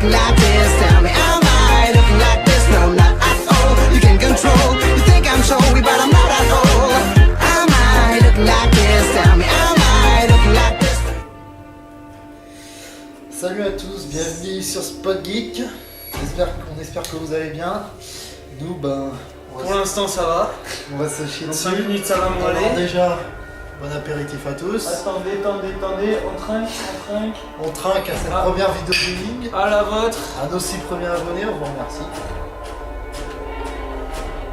looking like this? Tell me, am I looking like this? No, not at all. You can control. You think I'm showy, but I'm not at all. Am I looking like this? Tell me, am I looking like this? Salut à tous, bienvenue sur Spot Geek. On espère que vous allez bien. Nous, pour l'instant ça va. On va se chier Dans dessus. 5 minutes ça va Alors m'aller. déjà, bon apéritif à tous. Attendez, on trinque. On trinque à cette première vidéo gaming. À la vôtre. À nos 6 premiers abonnés, on vous remercie.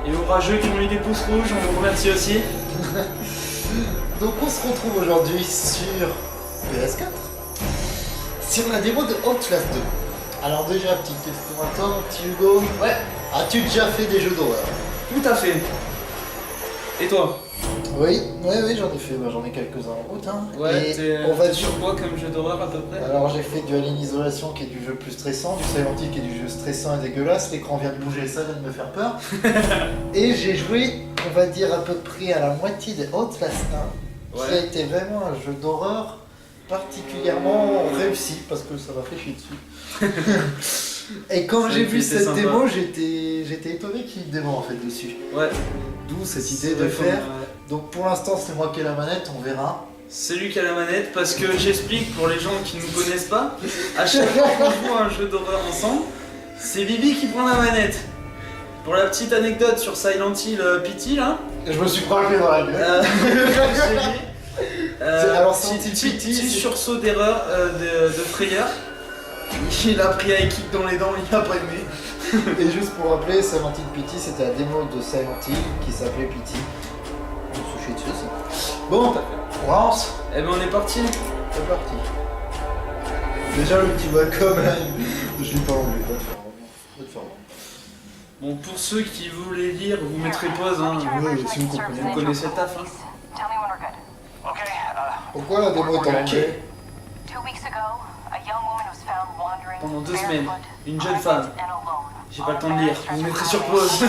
Et aux rageux qui ont mis des pouces rouges, on vous remercie aussi. Donc on se retrouve aujourd'hui sur PS4. Sur la démo de Outlast 2. Alors déjà, petite question à toi, mon petit Hugo. Ouais. As-tu déjà fait des jeux d'horreur? Tout à fait. Et toi? Oui, j'en ai fait, j'en ai quelques-uns en route. Hein. Ouais, et on va dire sur quoi comme jeu d'horreur à peu près? Alors j'ai fait du Alien Isolation qui est du jeu plus stressant, du Silent Hill qui est du jeu stressant et dégueulasse, l'écran vient de bouger, ça vient de me faire peur. Et j'ai joué, on va dire à peu près à la moitié de Outlast 1, qui a été vraiment un jeu d'horreur particulièrement réussi, parce que ça m'a fait chier dessus. Et quand j'ai vu cette démo, j'étais étonné qu'il y ait une démo en fait dessus. Ouais. D'où cette idée de faire. Donc pour l'instant c'est moi qui ai la manette, on verra. C'est lui qui a la manette parce que j'explique pour les gens qui ne me connaissent pas. À chaque fois qu'on joue à un jeu d'horreur ensemble, c'est Bibi qui prend la manette. Pour la petite anecdote sur Silent Hill Pity là. Je me suis frappé dans la gueule. Alors petit sursaut d'erreur de frayeur. Il a pris un kick dans les dents, il a pas aimé. Et juste pour rappeler, Silent Hill Pity, c'était la démo de Silent Hill qui s'appelait Pity. On se chie dessus ça. Bon, on lance. Eh ben on est parti. C'est parti. Déjà le petit welcome là, je l'ai pas enlevé, va te faire. Bon, pour ceux qui voulaient lire, vous mettrez pause, hein. Oui, si vous comprenez. Vous connaissez le taf, hein. Pourquoi la démo est en anglais? Pendant 2 semaines, une jeune femme. J'ai pas le temps de lire, vous mettrez sur pause.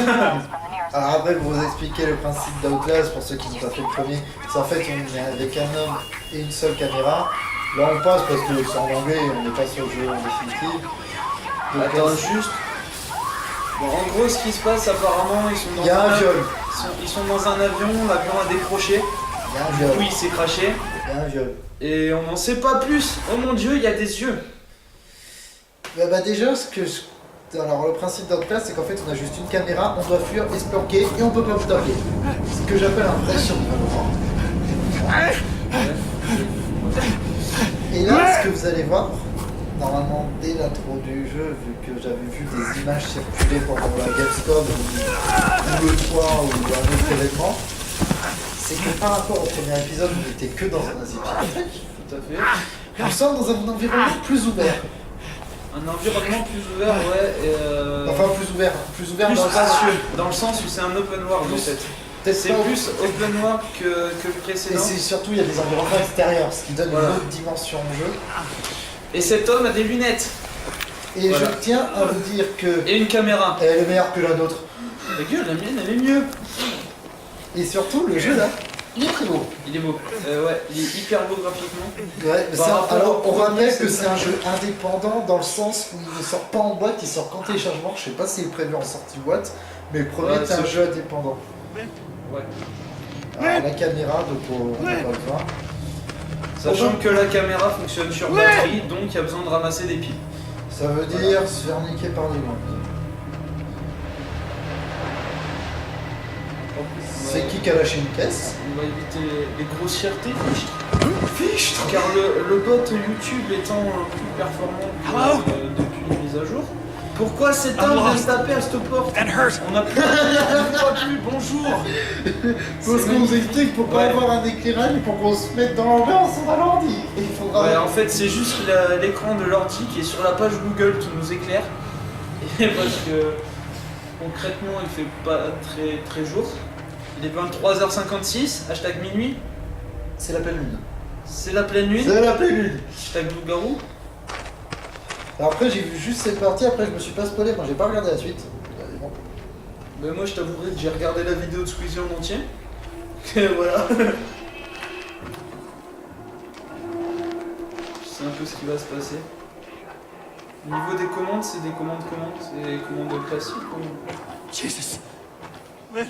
Alors après, pour vous expliquer le principe d'Outlast, pour ceux qui n'ont pas fait le premier, c'est en fait on est avec un homme et une seule caméra. Là on passe parce que c'est en anglais, on n'est pas sur le jeu en définitive. Donc, attends juste. Bon, en gros, ce qui se passe apparemment, ils sont dans il y a un viol. Ils sont dans un avion, l'avion a décroché. Il y a un viol. Oui, il s'est craché. Il y a un viol. Et on n'en sait pas plus. Oh mon dieu, il y a des yeux. Déjà, alors le principe d'Outlast, c'est qu'en fait on a juste une caméra, on doit fuir et se planquer et on peut pas vous taper. Ce que j'appelle un vrai survival horror. Et là, ce que vous allez voir, normalement dès l'intro du jeu, vu que j'avais vu des images circuler pendant la Gamescom ou le 3 ou un autre événement, c'est que par rapport au premier épisode, on n'était que dans un asile psychiatrique. Tout à fait. Nous sommes dans un environnement plus ouvert. Un environnement plus ouvert, ouais. Enfin, plus ouvert plus spacieux, dans le sens où c'est un open world en fait. C'est plus open world que le précédent. Et c'est surtout, il y a des environnements extérieurs, ce qui donne une autre dimension au jeu. Et cet homme a des lunettes. Et je tiens à vous dire que... Et une caméra. Elle est meilleure que la nôtre. La gueule, la mienne, elle est mieux. Et surtout, le jeu là, il est très beau. Il est beau. Ouais, il est hyper beau graphiquement. Ouais, mais alors, on rappelle que c'est un jeu indépendant dans le sens où il ne sort pas en boîte, il sort qu'en téléchargement. Je sais pas s'il est prévu en sortie boîte, mais le premier est un jeu indépendant. Ouais. Alors, la caméra, donc on va le voir. Sachant que la caméra fonctionne sur batterie, donc il y a besoin de ramasser des piles. Ça veut dire se faire niquer par des mains. C'est qui a lâché une caisse? On va éviter les grossièretés, fichtre. Car le bot YouTube étant plus performant depuis une mise à jour. Pourquoi cet homme vient se taper à cette porte? On a plus plus bonjour. Parce qu'on vous explique pour pas avoir un éclairage et pour qu'on se mette dans l'ambiance, on a l'ordi. Il faudra... Ouais, en fait c'est juste qu'il a l'écran de l'ordi qui est sur la page Google qui nous éclaire. Et parce que concrètement il fait pas très jour. Il est 23h56, hashtag minuit. C'est la pleine lune. C'est la pleine lune. C'est la pleine lune. Hashtag loup-garou. Alors après j'ai vu juste cette partie, après je me suis pas spoilé, moi j'ai pas regardé la suite. Bon. Ben moi je t'avouerai que j'ai regardé la vidéo de Squeezie en entier. Et voilà. Je sais un peu ce qui va se passer. Au niveau des commandes, c'est des commandes c'est des commandes classiques ou... Jesus. Lynn.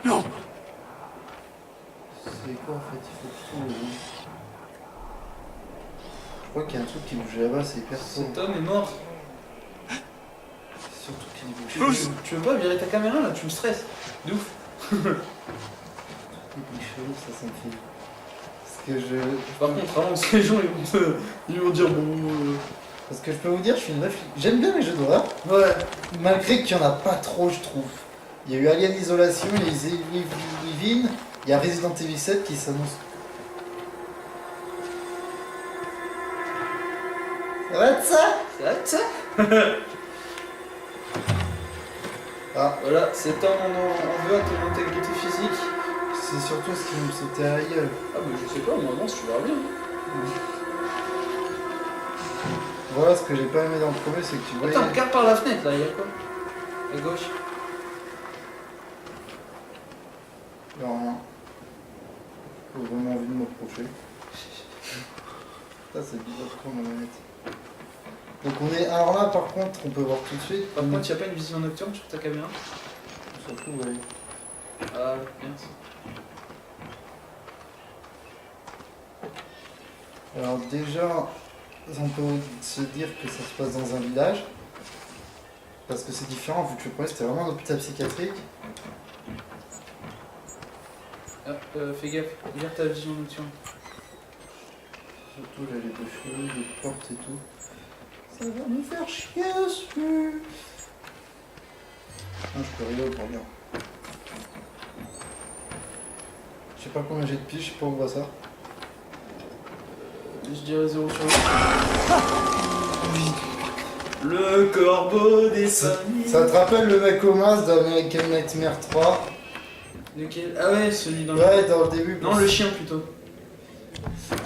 No. C'est quoi en fait? Il faut tout. Je crois qu'il y a un truc qui bouge là-bas, c'est hyper sombre. Cet homme est mort. Surtout qu'il bouge. Tu veux pas virer ta caméra là? Tu me stresses. De ouf. Il bouge chelou, ça me fait. Parce que je. Par contre, vraiment, ces gens ils vont dire bon. Parce que je peux vous dire, je suis une meuf. J'aime bien les jeux d'horreur. Ouais. Malgré qu'il n'y en a pas trop, je trouve. Il y a eu Alien Isolation, il y a eu Living, il y a Resident Evil 7 qui s'annonce. Ça va être ça? Ça. Ah, Voilà, cet homme en veut à ton intégrité physique. c'est surtout ce qui me sautait à la gueule. Ah bah je sais pas, moi avance, tu verras bien. Voilà ce que j'ai pas aimé dans le premier, c'est que tu voyais. Attends, regarde par la fenêtre là, il y a quoi? À gauche. Il y a rien. J'ai vraiment envie de m'approcher. Ça c'est bizarre comme la manette. Donc on est. Alors là par contre on peut voir tout de suite. Par contre, il n'y a pas une vision nocturne sur ta caméra? On s'en fout, ouais. Ah, merci. Alors déjà, on peut se dire que ça se passe dans un village. Parce que c'est différent, vu que le premier c'était vraiment un hôpital psychiatrique. Ah, fais gaffe, vire ta vision nocturne. Surtout là, les deux cheveux, les portes et tout. Ça va me faire chier dessus. Ah, je peux rigoler pour bien. Je sais pas combien j'ai de piges, je sais pas où on voit ça. Je dirais 0 sur 8. Le corbeau des familles. Ça te rappelle le mec au masque d'American Nightmare 3? Lequel? Ah ouais, celui dans Ouais, dans le début. Non, le chien plutôt.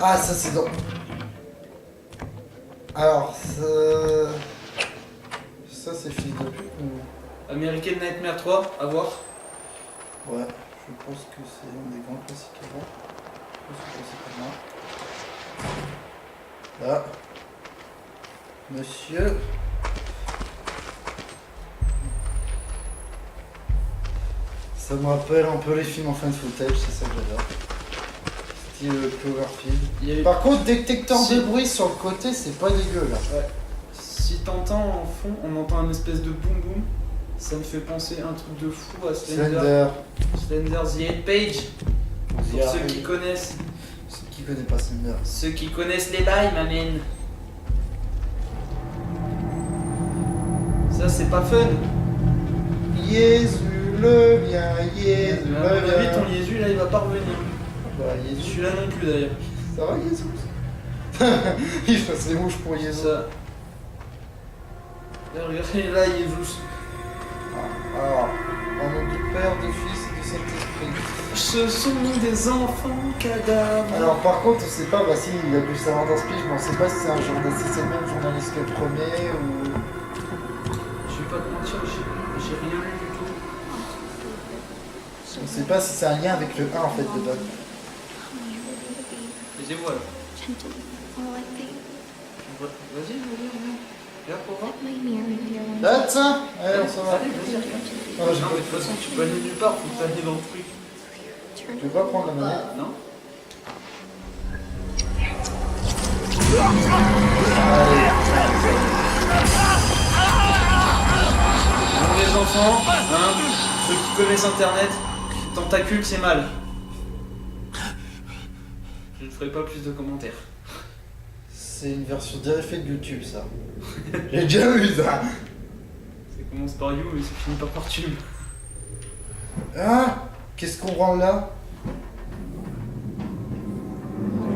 Ah, ça c'est dans. Alors, ça c'est fils de pute ou. American Nightmare 3, à voir. Ouais, je pense que c'est un des grands classiques avant. Je pense que c'est pas mal. Là. Monsieur. Ça me rappelle un peu les films en fin de footage, c'est ça que j'adore. Style Cloverfield. Il y a eu- Par contre, détecteur Si. de bruit sur le côté, c'est pas dégueu là. Ouais. Si t'entends en fond, on entend un espèce de boom boom. Ça me fait penser un truc de fou à Slender. Slender. Slender The 8 Page. Pour The ceux Eight. qui connaissent. Ceux qui connaissent pas Slender. Ceux qui connaissent les bails, m'amène. Ça, c'est pas fun. Jésus le bien, Jésus À le mon avis, bien. ton Jésus là, il va pas revenir. Bah, Jésus. Celui-là non plus d'ailleurs. Ça va, Jésus? Il fasse les mouches pour Jésus. Ça. Là, regardez là, Jésus. Alors, au nom du Père, du Fils et du Saint-Esprit. Ce sont des enfants cadavres. Alors, par contre, on sait pas, bah si, il a pu savoir dans ce pitch, mais on sait pas si c'est un journaliste, si c'est le même journaliste que le premier ou. Je vais pas te mentir, j'ai rien lu du tout. On sait pas si c'est un lien avec le 1 en fait de Doc. Les voilà. Gentle, all I think. Vas-y, regarde pour voir. My mirror here. Ah, tiens! Allez, on s'en va. Allez, vas-y, regarde. Ah, j'ai Non, pas mais de toute façon, tu peux aller nulle part, faut que t'ailles dans le truc. Tu veux pas prendre la manette? Non? Allez. Donc les enfants, hein, ceux qui connaissent internet, tentacule c'est mal. Je ne ferai pas plus de commentaires. C'est une version déréfée de YouTube ça. J'ai déjà vu ça! Ça commence par You et ça finit par Tube. Ah! Qu'est-ce qu'on rend là?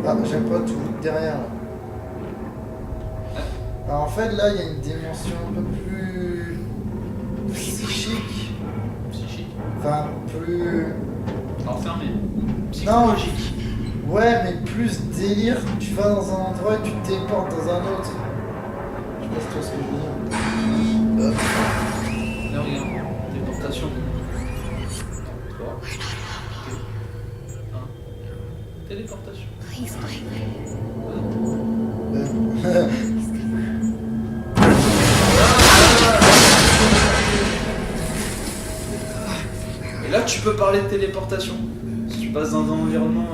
Ah, j'aime pas tout derrière là. Alors, en fait, là, il y a une dimension un peu plus psychique. Psychique. Enfin, plus. Enfermé. Psychologique. Ouais, mais plus délire. Tu vas dans un endroit et tu te téléportes dans un autre. Je sais pas si tu vois ce que je veux dire. Là, regarde. Déportation. 3. 1. Téléportation. Please, Mike. tu peux parler de téléportation. Si tu passes dans un environnement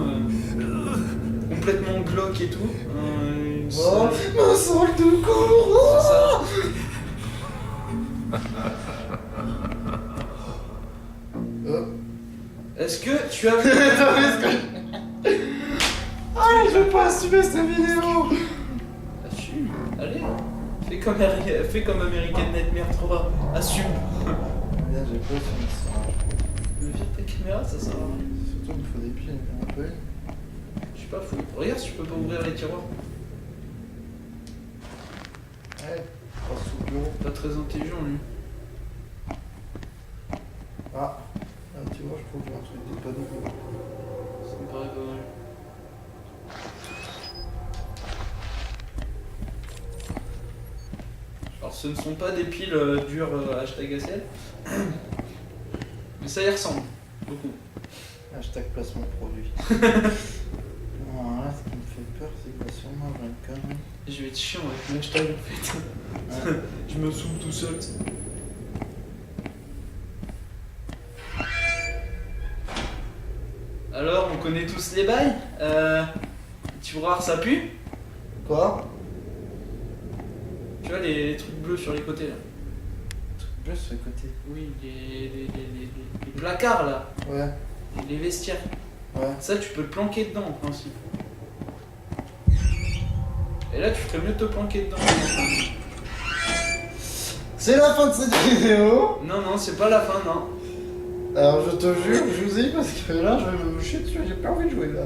complètement glauque et tout. Une Oh, salle- ma salle de cours. C'est ça. Est-ce que tu as vu... Allez, je vais pas assumer cette vidéo. Assume, allez. Fais comme American Nightmare 3. Assume. Bien, j'ai pas assumé ça. Le vire ta caméra, ça sert à rien. Surtout qu'il faut des piles, un peu. Je suis pas fou. Regarde si tu peux pas ouvrir les tiroirs. Ouais, pas sous le bureau. Pas très intelligent lui. Ah, là, tu vois, je trouve qu'il y a un truc des panneaux. Ça me paraît pas mal. Alors ce ne sont pas des piles dures hashtag ACL. Mais ça y ressemble. Beaucoup. Hashtag placement de produit. Voilà, ce qui me fait peur, c'est qu'il va sûrement avoir une connerie. Je vais être chiant avec mon hashtag en fait. Ouais. Je me saoule tout seul. Alors, on connaît tous les bails. Tu vois, ça pue. Quoi? Tu vois les trucs bleus sur les côtés là. Bleu sur le côté. Oui, les placards là, Ouais, les vestiaires. ouais. Ça, tu peux te planquer dedans en principe. Et là, tu ferais mieux de te planquer dedans. C'est la fin de cette vidéo. Non, non, c'est pas la fin, non. Alors je te jure, je vous ai parce que là, je vais me moucher dessus, j'ai pas envie de jouer là.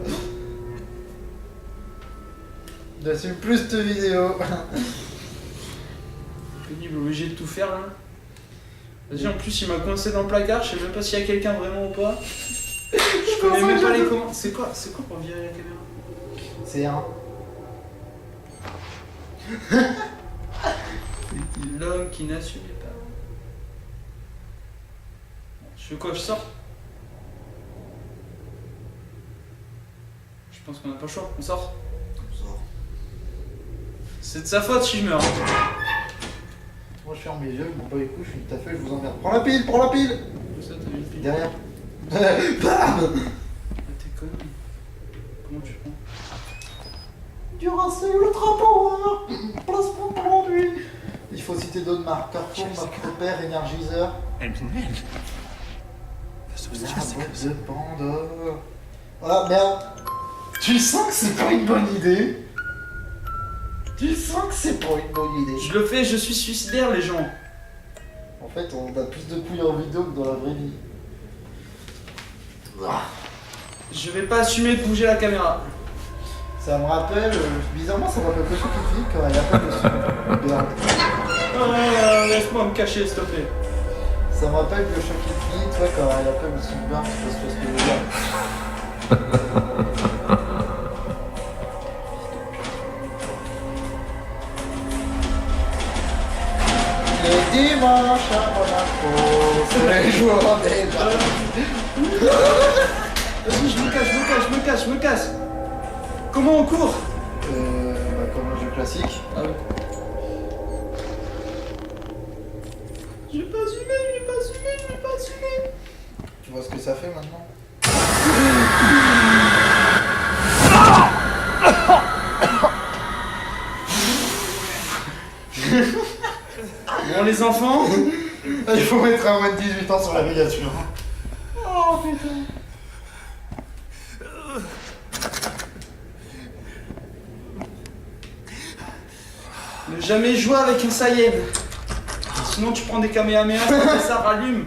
J'assume plus cette vidéo. Pénible, obligé de tout faire là. Vas-y, en plus, il m'a coincé dans le placard, je sais même pas s'il y a quelqu'un vraiment ou pas. Je connais même pas les commandes. C'est quoi pour virer la caméra? C'est un. L'homme qui n'assumait pas. Je fais quoi, je sors? Je pense qu'on a pas le choix, on sort. C'est de sa faute si je meurs. Moi je ferme mes yeux, je m'en bats les couilles, je suis tout à fait, je vous emmerde. Prends la pile, prends la pile. Tout ça, t'as vu le pile. Derrière. Bam. Ah, t'es conne. Comment tu prends? Duracell Ultra Power. Placement de produit. Il faut citer d'autres marques. Carrefour, marque repère, énergiseur. And then, this was La Jessica. boîte de Pandore. Ah merde. Tu sens que c'est pas une bonne idée? Tu sens que c'est pas une bonne idée? Je le fais, je suis suicidaire, les gens. En fait, on a plus de couilles en vidéo que dans la vraie vie. Ah. Je vais pas assumer de bouger la caméra. Ça me rappelle, bizarrement, ça me rappelle quelque chose qui dit quand il appelle le son. Merde. Ah, laisse-moi me cacher, s'il te plaît. Ça me rappelle le choc infinite, toi, quand il appelle le son bar, je sais pas ce que je veux dire. Le dimanche à Monaco, c'est les jours des gens. Vas-y, je me casse. Comment on court? Comme un jeu classique. Ah ouais. Je vais pas assumer. Tu vois ce que ça fait maintenant? Bon, les enfants, Il faut mettre un moins de 18 ans sur la miniature. Oh putain. ne jamais jouer avec un Saiyan. Sinon, tu prends des Kamehameha et ça rallume.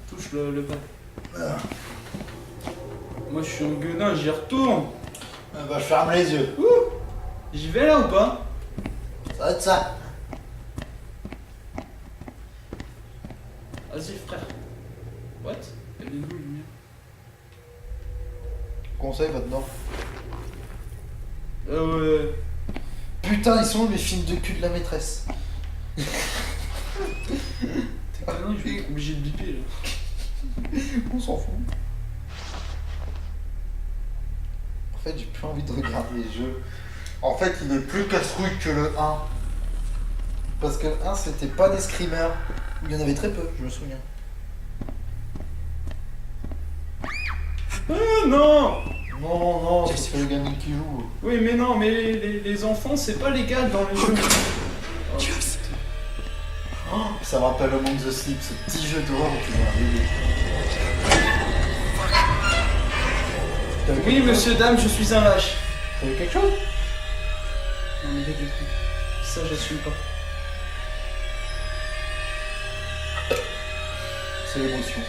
Touche le bas. Moi, je suis un gueudin, j'y retourne. Bah, je ferme les yeux. J'y vais là ou pas? Ça va être ça. Vas-y, frère. What? Elle est où, lumière? Conseil va-dedans. Ouais. Putain, ils sont où les films de cul de la maîtresse? T'es connerie, je vais être obligé de biper là. On s'en fout. En fait, j'ai plus envie de regarder les jeux. En fait, il est plus casse-couille que le 1. Parce que le 1, c'était pas des screamers. Il y en avait très peu, je me souviens. Non. Non, non, c'est pas le gamin qui joue. Oui, mais non, mais les enfants, c'est pas légal dans les jeux. Oh, Oh, ça me rappelle Among the Sleep, ce petit jeu d'horreur qui va arriver. oui, monsieur, dame, je suis un lâche. T'as vu quelque chose? Non, mais rien du tout. Ça, j'assume pas. C'est l'émotion.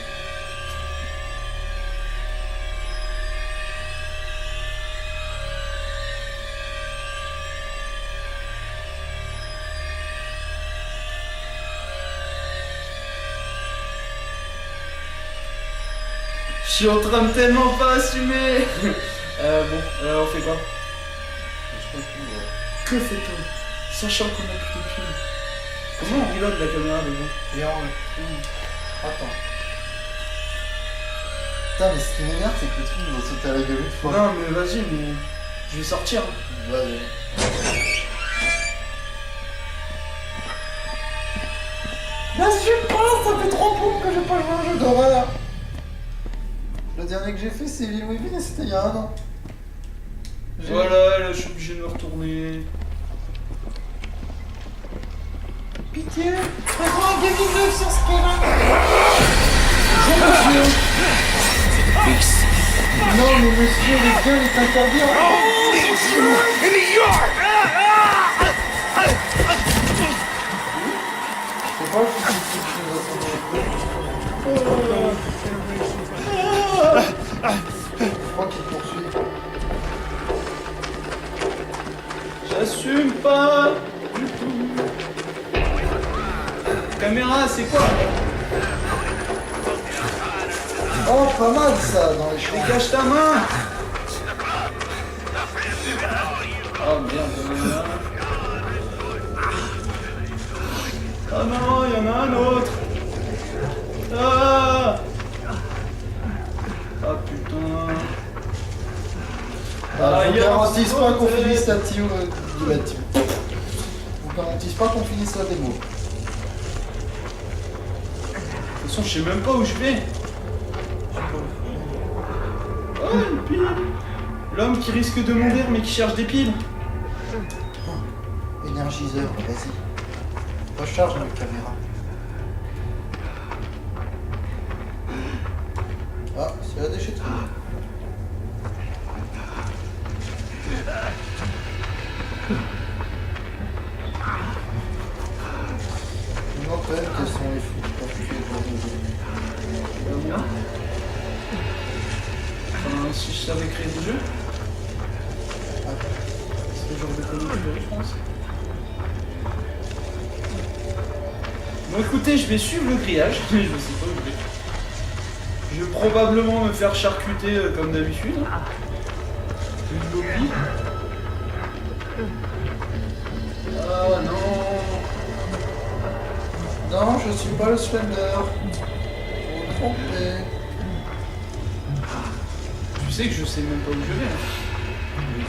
Je suis en train de tellement pas assumer. Bon, on fait quoi? Que fait-on? Sachant qu'on a plus de piles. Comment on reload la caméra déjà? Et on... Attends. Putain, mais ce qui m'énerve, c'est que le truc va sauter à la gueule une fois. Non, mais vas-y, mais je vais sortir. Vas-y. N'assume pas, ça fait 3 points que j'ai pas joué à un jeu d'horreur. Le dernier que j'ai fait, c'est Evil Within et c'était il y a 1 an. Voilà, là, je suis obligé de me retourner. Pitié, prends-moi un gaming 9 sur Skyrim. Non, mais monsieur, le gueule est interdit. C'est pas je crois qu'il poursuit. J'assume pas du tout. Caméra, c'est quoi? Oh, pas mal ça dans les cheveux. Dégage ta main. Oh merde, oh non, il y en a un autre. Ah, ah putain. Vous garantissent pas qu'on finisse finisse la team de la team. Vous garantissent pas qu'on finisse la démo. De toute façon, je sais même pas où je vais. Oh, une pile. L'homme qui risque de mourir mais qui cherche des piles. Énergiseur, vas-y. Recharge ma caméra. Ah, c'est la déchetterie. Je me demande quand même quels sont les fous qui peuvent tuer le jeu. Enfin, si je savais créer des jeux, c'est le genre de conneries, je pense. Bon écoutez, je vais suivre le grillage, je sais pas où je vais. Je vais probablement me faire charcuter comme d'habitude. Une lobby. Ah non. Non, je suis pas le Slender. Vous vous trompez. Tu sais que je sais même pas où je vais. Mais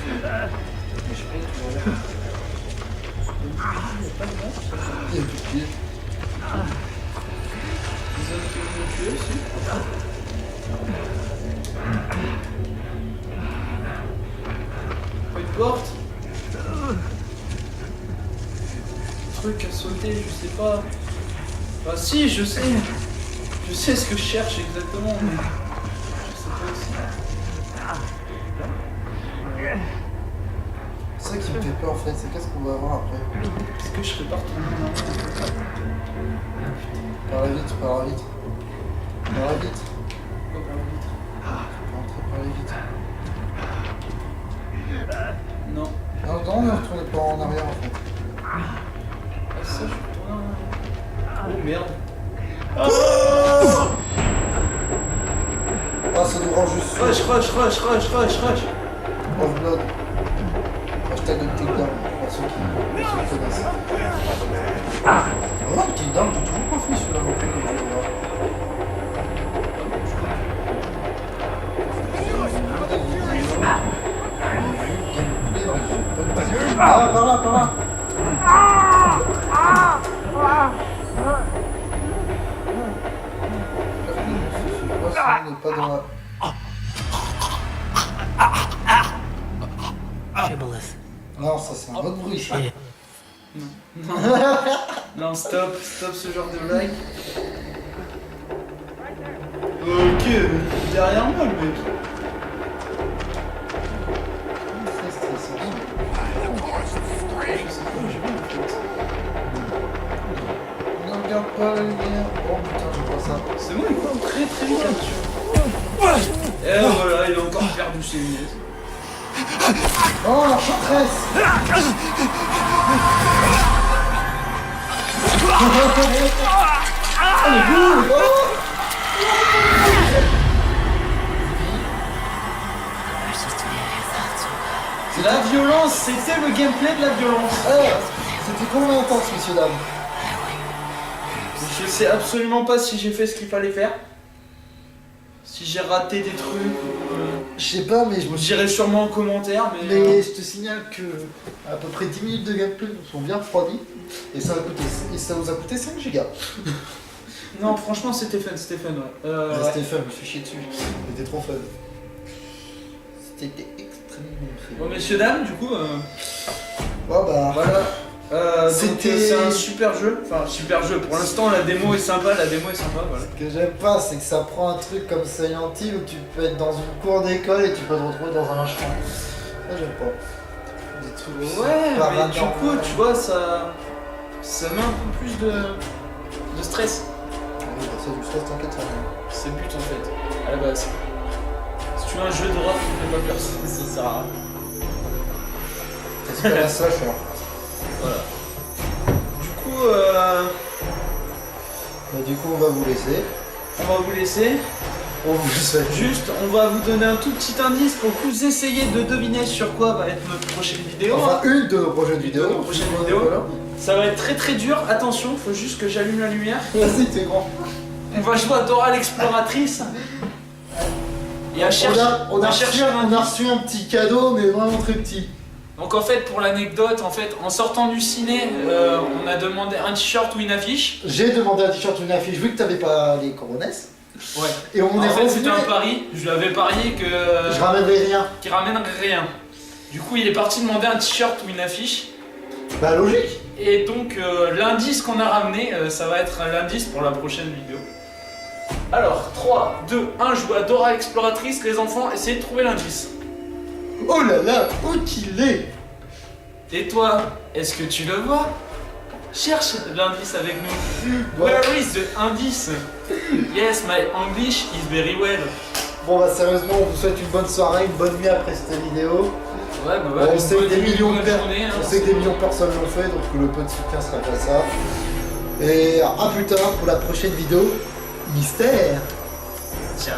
je sais pas où tu vas aller. Il y a plus de pied. Les hommes qui vont me tuer aussi. Pas une porte. Truc à sauter, je sais pas. Bah si, je sais. Je sais ce que je cherche exactement, mais je sais pas aussi. C'est ça qui me fait peur en fait, c'est qu'est-ce qu'on va avoir après. Est-ce que je serais pas retourné en arrière? Par la vitre, par la vitre. Par la vitre. Pourquoi par la vitre? Rentrer par les vitres. Non. Non, non, ne retournez pas en arrière en fait. Ah ça, je suis retourné en arrière. Oh merde. Ah, ça nous rend juste sur Rush. Off-Blood. Hashtag Until Dawn, pour ceux qui connaissent. Vraiment, Until Dawn, j'ai toujours pas fait celui-là non plus comme je le vois. Ah, par là, par là. On n'est pas dans la... Shibboleth. Non, ça c'est un autre bruit ça. Non, stop ce genre de blague. Ok, derrière moi le mec. Très stressant. Je sais pas où je vais en fait. Ne regarde pas la lumière. Oh putain, je vois ça. C'est bon, il court très très vite là-dessus. Et voilà, il a encore perdu ses lunettes. Oh, l'enchanteresse. La violence, c'était le gameplay de la violence. C'était combien intense, messieurs, dames? Je sais absolument pas si j'ai fait ce qu'il fallait faire. Si j'ai raté des trucs. Je sais pas, mais je Vous me me direz sûrement en commentaire, mais. Mais je te signale que à peu près 10 minutes de gameplay nous sont bien refroidis et ça vous a coûté 5 gigas. Non, franchement, c'était fun, ouais. Ouais. C'était fun, je me suis chié dessus. C'était trop fun. C'était extrêmement fun. Bon, messieurs, dames, du coup, Oh bah. voilà. Donc, C'était- c'est un super jeu. Enfin, super jeu. Pour l'instant, la démo est sympa, voilà. Ce que j'aime pas, c'est que ça prend un truc comme Silent Hill où tu peux être dans une cour d'école et tu peux te retrouver dans un champ. Ça, j'aime pas. Des trucs Ouais, mais paranormaux. du coup, tu vois, ça met un peu plus de stress. Oui, bah, c'est du stress, t'inquiète, ça va. C'est le but en fait, à la base. Si tu veux un jeu d'horreur qui ne fait pas peur, ça sert à rien. C'est pas la slasher. Voilà. Du coup, Bah, du coup, on va vous laisser. on va vous laisser. On vous souhaite Juste, on va vous donner un tout petit indice pour que vous essayiez de deviner sur quoi va être notre prochaine vidéo. Enfin, hein. une de nos prochaines vidéos. nos prochaines vidéos. Voilà. Ça va être très très dur. Attention, faut juste que j'allume la lumière. Vas-y, t'es grand. On va jouer à Dora l'exploratrice. Et à chercher. On a chercher un on a indice. reçu un petit cadeau, mais vraiment très petit. Donc en fait, pour l'anecdote, en sortant du ciné, on a demandé un t-shirt ou une affiche. J'ai demandé un t-shirt ou une affiche vu que t'avais pas les coronesses. Ouais. Et on En est fait, revenu. c'était un pari. Je lui avais parié que. Je ramènerai rien. Qui ramènerait rien. Du coup, il est parti demander un t-shirt ou une affiche. Bah, logique. Et donc, l'indice qu'on a ramené, ça va être l'indice pour la prochaine vidéo. Alors, 3, 2, 1, joue à Dora l'exploratrice. Les enfants, essayez de trouver l'indice. Oh là là, où qu'il est. Et toi, est-ce que tu le vois? Cherche l'indice avec nous. Where is the indice? Yes, my English is very well. Bon bah sérieusement, on vous souhaite une bonne soirée, une bonne nuit après cette vidéo. Ouais, bah Bon, on sait que des millions de journée, hein, on sait que des millions de personnes l'ont fait, donc le peu de soutien sera pas ça. Et à plus tard pour la prochaine vidéo. Mystère. Ciao.